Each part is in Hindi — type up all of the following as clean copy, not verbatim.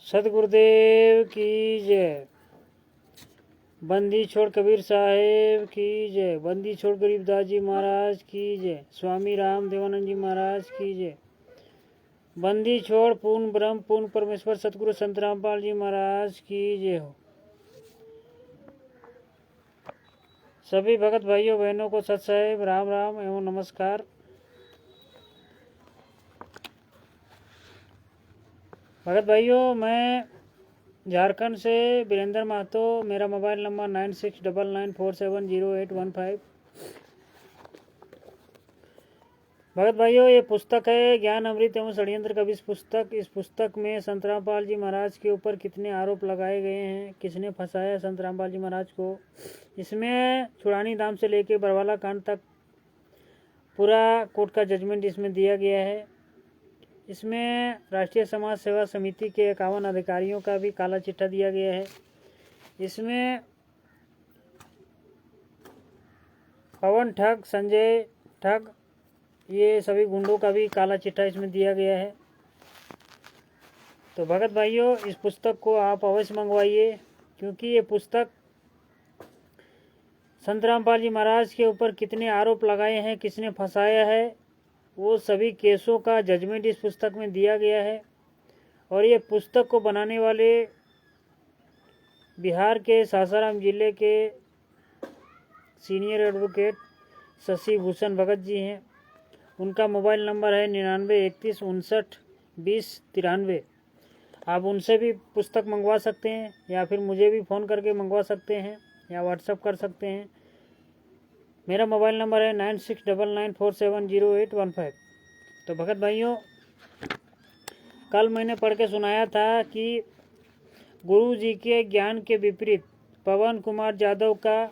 सतगुरुदेव की जय। बंदी छोड़ कबीर साहेब की जय। बंदी छोड़ गरीबदास जी महाराज की जय। स्वामी राम देवानंद जी महाराज की जय। बंदी छोड़ पूर्ण ब्रह्म पूर्ण परमेश्वर सतगुरु संत रामपाल जी महाराज की जय हो। सभी भगत भाइयों बहनों को सत साहेब राम राम एवं नमस्कार। भगत भाइयों, मैं झारखंड से वीरेंद्र महतो। मेरा मोबाइल नंबर 9699470815। भगत भाइयों, ये पुस्तक है ज्ञान अमृत एवं षड्यंत्र कवि पुस्तक। इस पुस्तक में संत रामपाल जी महाराज के ऊपर कितने आरोप लगाए गए हैं, किसने फंसाया संत रामपाल जी महाराज को। इसमें छुड़ानी धाम से लेके बरवाला कांड तक पूरा कोर्ट का जजमेंट इसमें दिया गया है। इसमें राष्ट्रीय समाज सेवा समिति के 51 अधिकारियों का भी काला चिट्ठा दिया गया है। इसमें पवन ठग, संजय ठग, ये सभी गुंडों का भी काला चिट्ठा इसमें दिया गया है। तो भगत भाइयों, इस पुस्तक को आप अवश्य मंगवाइए, क्योंकि ये पुस्तक संत रामपाल जी महाराज के ऊपर कितने आरोप लगाए हैं, किसने फंसाया है, वो सभी केसों का जजमेंट इस पुस्तक में दिया गया है। और ये पुस्तक को बनाने वाले बिहार के सासाराम जिले के सीनियर एडवोकेट शशि भूषण भगत जी हैं। उनका मोबाइल नंबर है 9931592093। आप उनसे भी पुस्तक मंगवा सकते हैं, या फिर मुझे भी फ़ोन करके मंगवा सकते हैं, या व्हाट्सएप कर सकते हैं। मेरा मोबाइल नंबर है 9699470815। तो भगत भाइयों, कल मैंने पढ़ के सुनाया था कि गुरु जी के ज्ञान के विपरीत पवन कुमार यादव का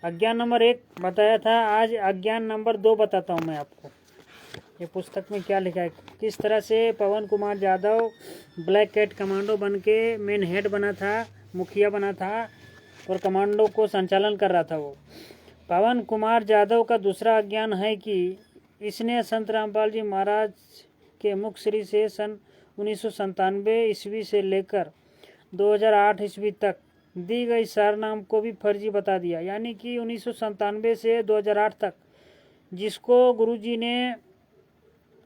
अज्ञान नंबर 1 बताया था। आज अज्ञान नंबर 2 बताता हूँ मैं आपको। ये पुस्तक में क्या लिखा है, किस तरह से Pawan Kumar Yadav black cat commando बन के मेन हेड बना था, मुखिया बना था और कमांडो को संचालन कर रहा था वो। पवन कुमार यादव का दूसरा अज्ञान है कि इसने संत रामपाल जी महाराज के मुख श्री से सन 1997 ईस्वी से लेकर 2008 ईस्वी तक दी गई सारनाम को भी फर्जी बता दिया। यानी कि 1997 से 2008 तक जिसको गुरुजी ने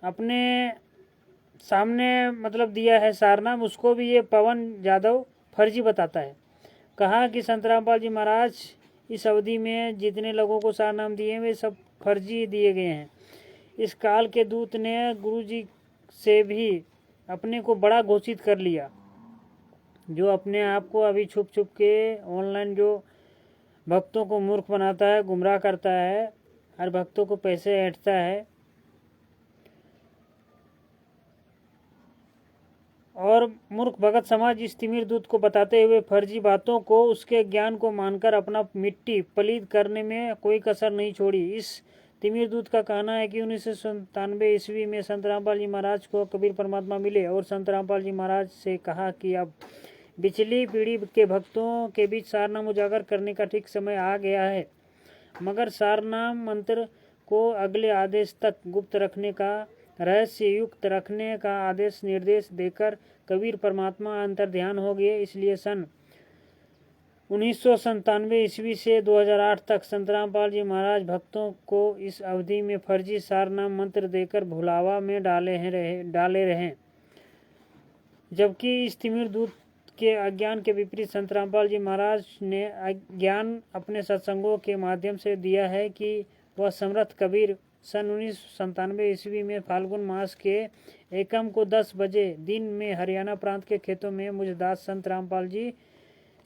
अपने सामने मतलब दिया है सारनाम, उसको भी ये पवन यादव फर्जी बताता है। कहा कि संत रामपाल जी महाराज इस अवधि में जितने लोगों को सारनाम दिए वे सब फर्जी दिए गए हैं। इस काल के दूत ने गुरुजी से भी अपने को बड़ा घोषित कर लिया, जो अपने आप को अभी छुप छुप के ऑनलाइन जो भक्तों को मूर्ख बनाता है, गुमराह करता है, हर भक्तों को पैसे ऐंठता है और मूर्ख भगत समाज इस तिमिर दूत को बताते हुए फर्जी बातों को उसके ज्ञान को मानकर अपना मिट्टी पलीद करने में कोई कसर नहीं छोड़ी। इस तिमिर दूत का कहना है कि 1997 ईस्वी में संत रामपाल जी महाराज को कबीर परमात्मा मिले और संत रामपाल जी महाराज से कहा कि अब पिछली पीढ़ी के भक्तों के बीच सारनाम उजागर करने का ठीक समय आ गया है, मगर सारनाम मंत्र को अगले आदेश तक गुप्त रखने का, रहस्य युक्त रखने का आदेश निर्देश देकर कबीर परमात्मा अंतर्ध्यान हो गए। इसलिए सन 1997 ईस्वी से 2008 तक संत रामपाल जी महाराज भक्तों को इस अवधि में फर्जी सारनाम मंत्र देकर भुलावा में डाले रहे। जबकि इस तिमिर दूत के अज्ञान के विपरीत संत रामपाल जी महाराज ने ज्ञान अपने सत्संगों के माध्यम से दिया है कि वह समर्थ कबीर सन 1997 ईस्वी में फाल्गुन मास के एकम को 10 बजे दिन में हरियाणा प्रांत के खेतों में मुझ दास संत रामपाल जी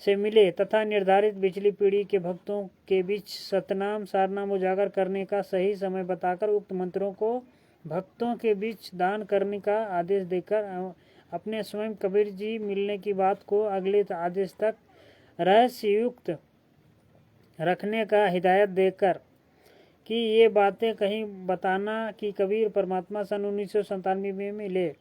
से मिले तथा निर्धारित पिछली पीढ़ी के भक्तों के बीच सतनाम सारनाम उजागर करने का सही समय बताकर उक्त मंत्रों को भक्तों के बीच दान करने का आदेश देकर अपने स्वयं कबीर जी मिलने की बात को अगले आदेश तक रहस्ययुक्त रखने का हिदायत देकर कि ये बातें कहीं बताना कि कबीर परमात्मा सन 1997 में मिले,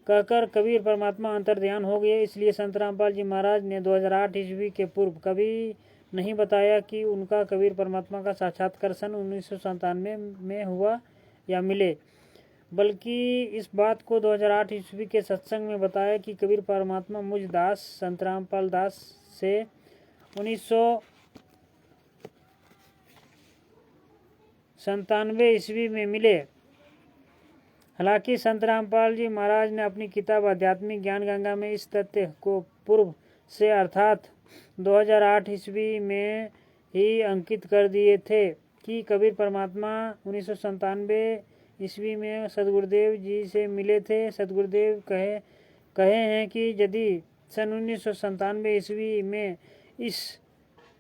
कहकर कबीर परमात्मा अंतर्ध्यान हो गए। इसलिए संत रामपाल जी महाराज ने 2008 ईस्वी के पूर्व कभी नहीं बताया कि उनका कबीर परमात्मा का साक्षात्कार सन 1997 में हुआ या मिले। बल्कि इस बात को 2008 ईस्वी के सत्संग में बताया कि कबीर परमात्मा मुझ दास संत रामपाल दास से 1997 ईस्वी में मिले। हालांकि संत रामपाल जी महाराज ने अपनी किताब आध्यात्मिक ज्ञान गंगा में इस तथ्य को पूर्व से अर्थात 2008 ईस्वी में ही अंकित कर दिए थे कि कबीर परमात्मा 1997 ईस्वी में सदगुरुदेव जी से मिले थे। सदगुरुदेव कहे हैं कि यदि सन 1997 ईस्वी में इस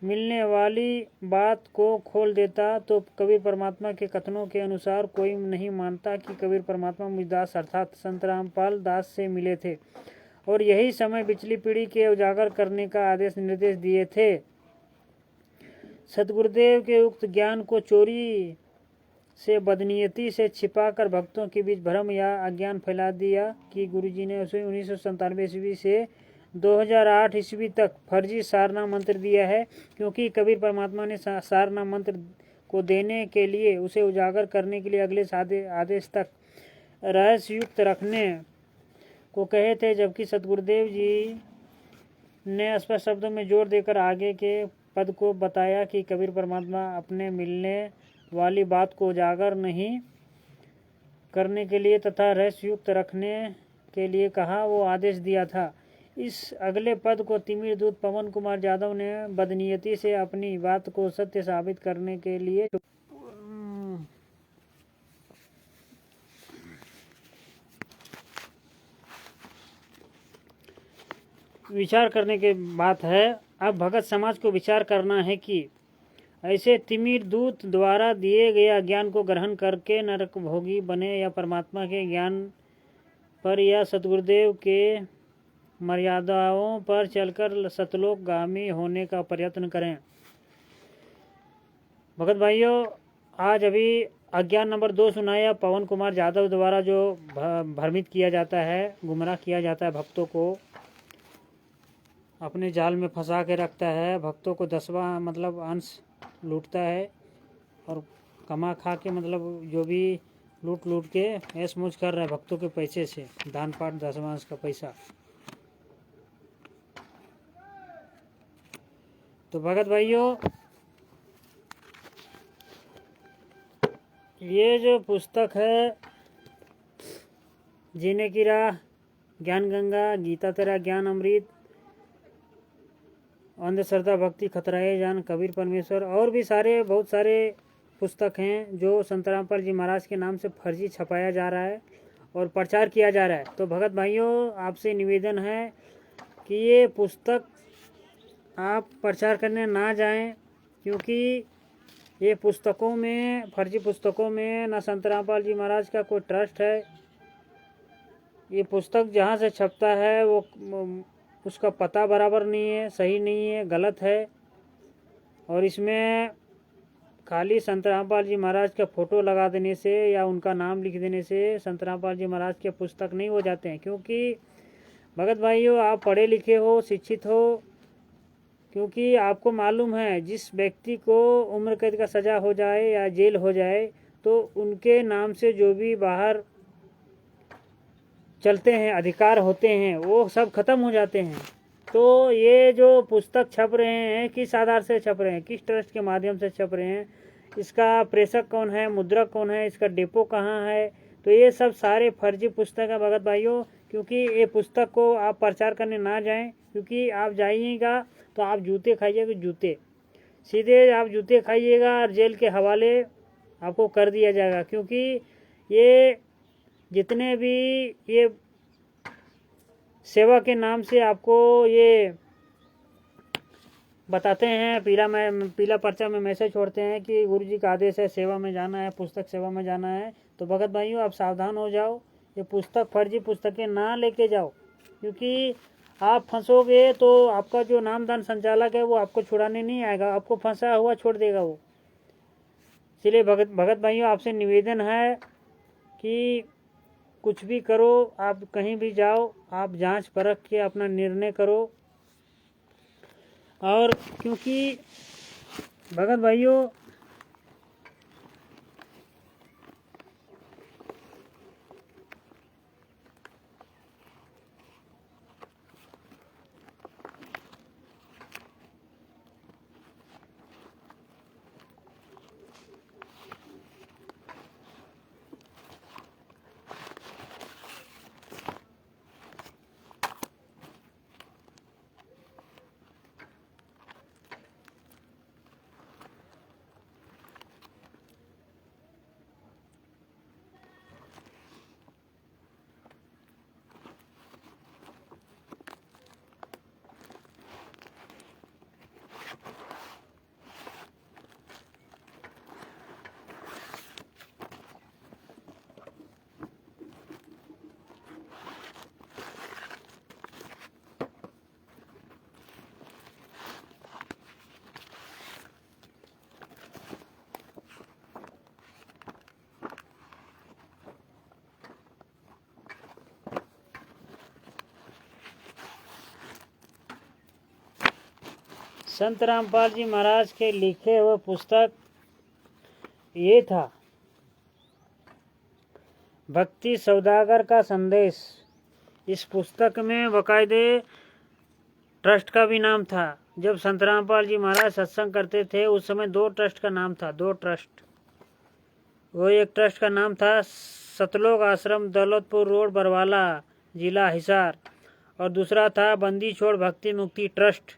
मिलने वाली बात को खोल देता तो कबीर परमात्मा के कथनों के अनुसार कोई नहीं मानता कि कबीर परमात्मा मुझदास अर्थात संत रामपाल दास से मिले थे और यही समय पिछली पीढ़ी के उजागर करने का आदेश निर्देश दिए थे। सदगुरुदेव के उक्त ज्ञान को चोरी से बदनीयती से छिपाकर भक्तों के बीच भ्रम या अज्ञान फैला दिया कि गुरुजी ने उसे 1997 ईस्वी से 2008 ईस्वी तक फर्जी सारनाम मंत्र दिया है, क्योंकि कबीर परमात्मा ने सारनाम मंत्र को देने के लिए उसे उजागर करने के लिए अगले आदेश तक रहस्ययुक्त रखने को कहे थे, जबकि सदगुरुदेव जी ने स्पष्ट शब्दों में जोर देकर आगे के पद को बताया कि कबीर परमात्मा अपने मिलने वाली बात को उजागर नहीं करने के लिए तथा रहस्ययुक्त रखने के लिए कहा वो आदेश दिया था। इस अगले पद को तिमिर दूत पवन कुमार यादव ने बदनीयती से अपनी बात को सत्य साबित करने के लिए विचार करने की बात है। अब भगत समाज को विचार करना है कि ऐसे तिमिर दूत द्वारा दिए गया ज्ञान को ग्रहण करके नरक भोगी बने या परमात्मा के ज्ञान पर या सतगुरुदेव के मर्यादाओं पर चलकर सतलोकगामी होने का प्रयत्न करें। भगत भाइयों, आज अभी अज्ञान नंबर 2 सुनाया। पवन कुमार यादव द्वारा जो भ्रमित किया जाता है, गुमराह किया जाता है, भक्तों को अपने जाल में फंसा के रखता है, भक्तों को 10वां मतलब अंश लूटता है और कमा खा के मतलब जो भी लूट के ऐश मौज कर रहा है भक्तों के पैसे से, दान पाठ 10वां अंश का पैसा। तो भगत भाइयों, ये जो पुस्तक है जीने की राह, ज्ञान गंगा, गीता तेरा ज्ञान अमृत, अंधश्रद्धा भक्ति खतराए जान, कबीर परमेश्वर और भी बहुत सारे पुस्तक हैं जो संत रामपाल जी महाराज के नाम से फर्जी छपाया जा रहा है और प्रचार किया जा रहा है। तो भगत भाइयों, आपसे निवेदन है कि ये पुस्तक आप प्रचार करने ना जाएं, क्योंकि ये पुस्तकों में, फर्जी पुस्तकों में न संत रामपाल जी महाराज का कोई ट्रस्ट है। ये पुस्तक जहाँ से छपता है वो उसका पता बराबर नहीं है, सही नहीं है, गलत है। और इसमें खाली संत रामपाल जी महाराज का फ़ोटो लगा देने से या उनका नाम लिख देने से संत रामपाल जी महाराज के पुस्तक नहीं हो जाते हैं। क्योंकि भगत भाइयों, आप पढ़े लिखे हो, शिक्षित हो, क्योंकि आपको मालूम है जिस व्यक्ति को उम्र कैद का सज़ा हो जाए या जेल हो जाए तो उनके नाम से जो भी बाहर चलते हैं, अधिकार होते हैं, वो सब खत्म हो जाते हैं। तो ये जो पुस्तक छप रहे हैं, किस आधार से छप रहे हैं, किस ट्रस्ट के माध्यम से छप रहे हैं, इसका प्रेषक कौन है, मुद्रक कौन है, इसका डिपो कहाँ है, तो ये सब सारे फर्जी पुस्तक है भगत भाइयों। क्योंकि ये पुस्तक को आप प्रचार करने ना जाएं, क्योंकि आप जाइएगा तो आप जूते खाइएगा, जूते सीधे आप जूते खाइएगा और जेल के हवाले आपको कर दिया जाएगा। क्योंकि ये जितने भी ये सेवा के नाम से आपको ये बताते हैं, पीला पर्चा में मैसेज छोड़ते हैं कि गुरुजी का आदेश है, सेवा में जाना है, पुस्तक सेवा में जाना है। तो भगत भाइयों, आप सावधान हो जाओ, ये पुस्तक फर्जी पुस्तकें ना लेके जाओ, क्योंकि आप फंसोगे तो आपका जो नामदान संचालक है वो आपको छुड़ाने नहीं आएगा, आपको फंसा हुआ छोड़ देगा वो। इसलिए भगत भाइयों, आपसे निवेदन है कि कुछ भी करो, आप कहीं भी जाओ, आप जांच परख के अपना निर्णय करो। और क्योंकि भगत भाइयों, संत रामपाल जी महाराज के लिखे हुए पुस्तक ये था, भक्ति सौदागर का संदेश। इस पुस्तक में बाकायदे ट्रस्ट का भी नाम था। जब संत रामपाल जी महाराज सत्संग करते थे उस समय 2 ट्रस्ट का नाम था, 2 ट्रस्ट। वो एक ट्रस्ट का नाम था सतलोक आश्रम, दौलतपुर रोड, बरवाला, जिला हिसार, और दूसरा था बंदी छोड़ भक्ति मुक्ति ट्रस्ट,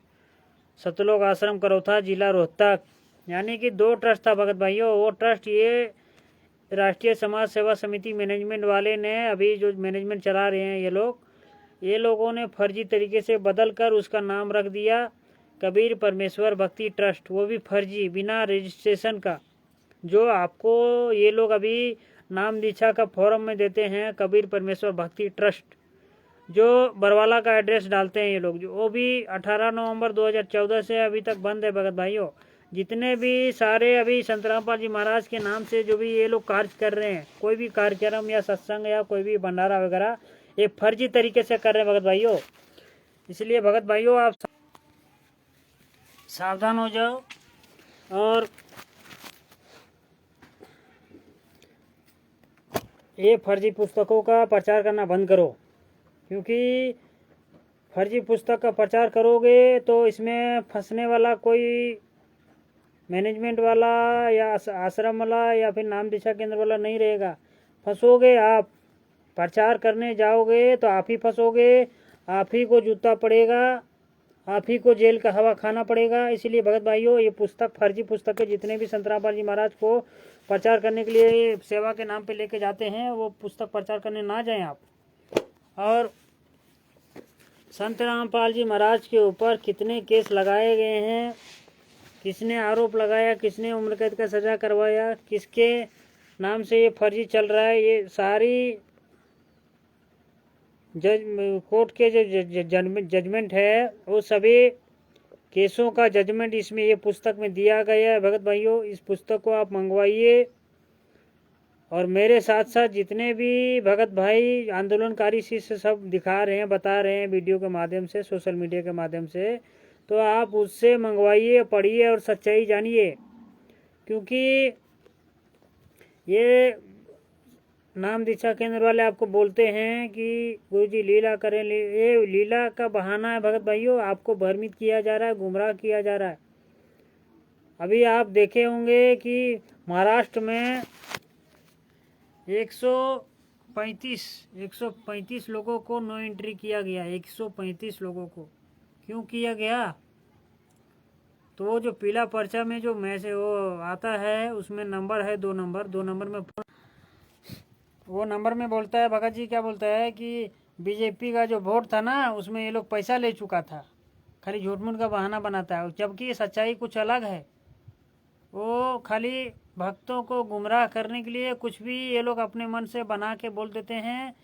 सतलोक आश्रम, करौथा, जिला रोहतक। यानी कि 2 ट्रस्ट था भगत भाइयों। वो ट्रस्ट ये राष्ट्रीय समाज सेवा समिति मैनेजमेंट वाले ने, अभी जो मैनेजमेंट चला रहे हैं ये लोगों ने फर्जी तरीके से बदल कर उसका नाम रख दिया कबीर परमेश्वर भक्ति ट्रस्ट, वो भी फर्जी, बिना रजिस्ट्रेशन का। जो आपको ये लोग अभी नाम दीक्षा का फॉर्म में देते हैं कबीर परमेश्वर भक्ति ट्रस्ट, जो बरवाला का एड्रेस डालते हैं ये लोग, जो वो भी 18 नवंबर 2014 से अभी तक बंद है भगत भाइयों। जितने भी सारे अभी संत रामपाल जी महाराज के नाम से जो भी ये लोग कार्य कर रहे हैं, कोई भी कार्यक्रम या सत्संग या कोई भी भंडारा वगैरह, ये फर्जी तरीके से कर रहे हैं भगत भाइयों। इसलिए भगत भाइयों आप सावधान हो जाओ और ये फर्जी पुस्तकों का प्रचार करना बंद करो, क्योंकि फर्जी पुस्तक का प्रचार करोगे तो इसमें फंसने वाला कोई मैनेजमेंट वाला या आश्रम वाला या फिर नाम दीक्षा केंद्र वाला नहीं रहेगा। फंसोगे आप, प्रचार करने जाओगे तो आप ही फंसोगे, आप ही को जूता पड़ेगा, आप ही को जेल का हवा खाना पड़ेगा। इसलिए भगत भाइयों ये पुस्तक, फर्जी पुस्तकें जितने भी संत रामपाल जी महाराज को प्रचार करने के लिए सेवा के नाम पे लेके जाते हैं, वो पुस्तक प्रचार करने ना जाएं आप। और संत रामपाल जी महाराज के ऊपर कितने केस लगाए गए हैं, किसने आरोप लगाया, किसने उम्र कैद का सजा करवाया, किसके नाम से ये फर्जी चल रहा है, ये सारी कोर्ट के जो जजमेंट है वो सभी केसों का जजमेंट इसमें ये पुस्तक में दिया गया है। भगत भाइयों इस पुस्तक को आप मंगवाइए, और मेरे साथ साथ जितने भी भगत भाई आंदोलनकारी शिष्य सब दिखा रहे हैं, बता रहे हैं वीडियो के माध्यम से, सोशल मीडिया के माध्यम से, तो आप उससे मंगवाइए, पढ़िए और सच्चाई जानिए। क्योंकि ये नाम दीक्षा केंद्र वाले आपको बोलते हैं कि गुरुजी लीला करें, ये लीला का बहाना है भगत भाइयों। आपको भ्रमित किया जा रहा है, गुमराह किया जा रहा है। अभी आप देखे होंगे कि महाराष्ट्र में 135 लोगों को नो एंट्री किया गया। 135 लोगों को क्यों किया गया? तो वो जो पीला पर्चा में जो मैसेज वो आता है उसमें नंबर है 2 नंबर, 2 नंबर में वो नंबर में बोलता है, भगत जी क्या बोलता है कि बीजेपी का जो वोट था ना उसमें ये लोग पैसा ले चुका था। खाली झूठ मूठ का बहाना बनाता है, जबकि सच्चाई कुछ अलग है। वो खाली भक्तों को गुमराह करने के लिए कुछ भी ये लोग अपने मन से बना के बोल देते हैं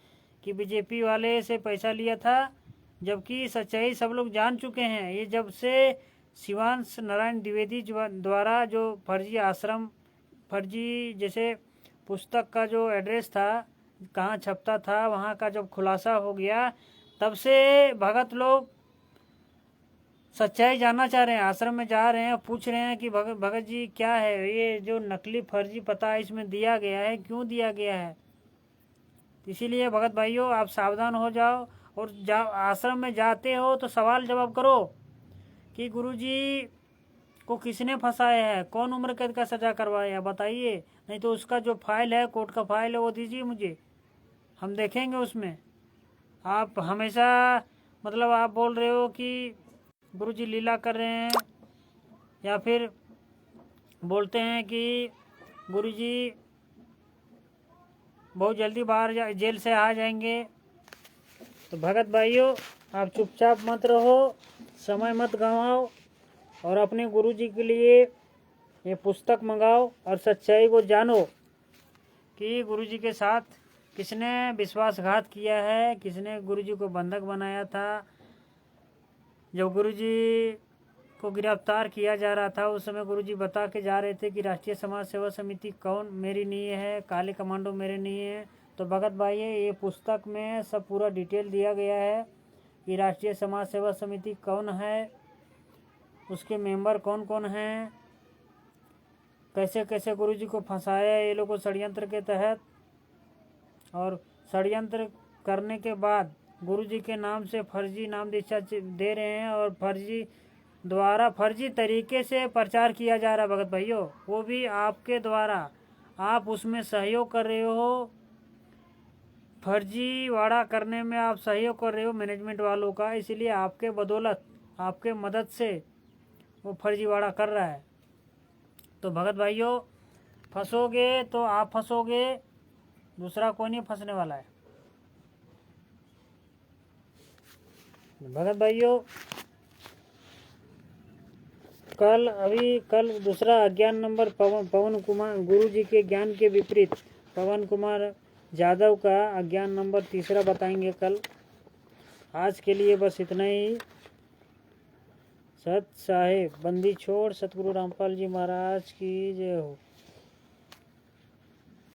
कि बीजेपी वाले से पैसा लिया था, जबकि सच्चाई सब लोग जान चुके हैं। ये जब से शिवांश नारायण द्विवेदी द्वारा जो फर्जी आश्रम, फर्जी जैसे पुस्तक का जो एड्रेस था, कहाँ छपता था, वहाँ का जब खुलासा हो गया, तब से भगत लोग सच्चाई जानना चाह रहे हैं, आश्रम में जा रहे हैं, पूछ रहे हैं कि भगत जी क्या है ये जो नकली फर्जी पता इसमें दिया गया है, क्यों दिया गया है। इसीलिए भगत भाइयों आप सावधान हो जाओ, और आश्रम में जाते हो तो सवाल जवाब करो कि गुरुजी को किसने फंसाया है, कौन उम्र कैद का सजा करवाया, बताइए। नहीं तो उसका जो फाइल है, कोर्ट का फाइल है, वो दीजिए मुझे, हम देखेंगे उसमें। आप हमेशा मतलब आप बोल रहे हो कि गुरुजी लीला कर रहे हैं, या फिर बोलते हैं कि गुरुजी बहुत जल्दी बाहर जेल से आ जाएंगे। तो भगत भाइयों आप चुपचाप मत रहो, समय मत गंवाओ, और अपने गुरुजी के लिए ये पुस्तक मंगाओ और सच्चाई को जानो कि गुरुजी के साथ किसने विश्वासघात किया है, किसने गुरुजी को बंधक बनाया था। जब गुरुजी को गिरफ्तार किया जा रहा था उस समय गुरुजी बता के जा रहे थे कि राष्ट्रीय समाज सेवा समिति कौन मेरी नहीं है, काले कमांडो मेरे नहीं है। तो भगत भाई ये पुस्तक में सब पूरा डिटेल दिया गया है कि राष्ट्रीय समाज सेवा समिति कौन है, उसके मेंबर कौन कौन हैं, कैसे कैसे गुरुजी को फंसाया ये लोग को षड्यंत्र के तहत, और षड्यंत्र करने के बाद गुरुजी के नाम से फर्जी नाम दीक्षा दे रहे हैं और फर्जी तरीके से प्रचार किया जा रहा है भगत भाइयों, वो भी आपके द्वारा। आप उसमें सहयोग कर रहे हो, फर्जीवाड़ा करने में आप सहयोग कर रहे हो मैनेजमेंट वालों का, इसलिए आपके बदौलत, आपके मदद से वो फर्जीवाड़ा कर रहा है। तो भगत भाइयों, फंसोगे तो आप फंसोगे, दूसरा कोई नहीं फंसने वाला है। भगत भाइयों, कल दूसरा अज्ञान नंबर पवन कुमार, गुरु जी के ज्ञान के विपरीत पवन कुमार यादव का अज्ञान नंबर तीसरा बताएंगे कल। आज के लिए बस इतना ही। सत साहेब बंदी छोड़ सतगुरु रामपाल जी महाराज की जय हो।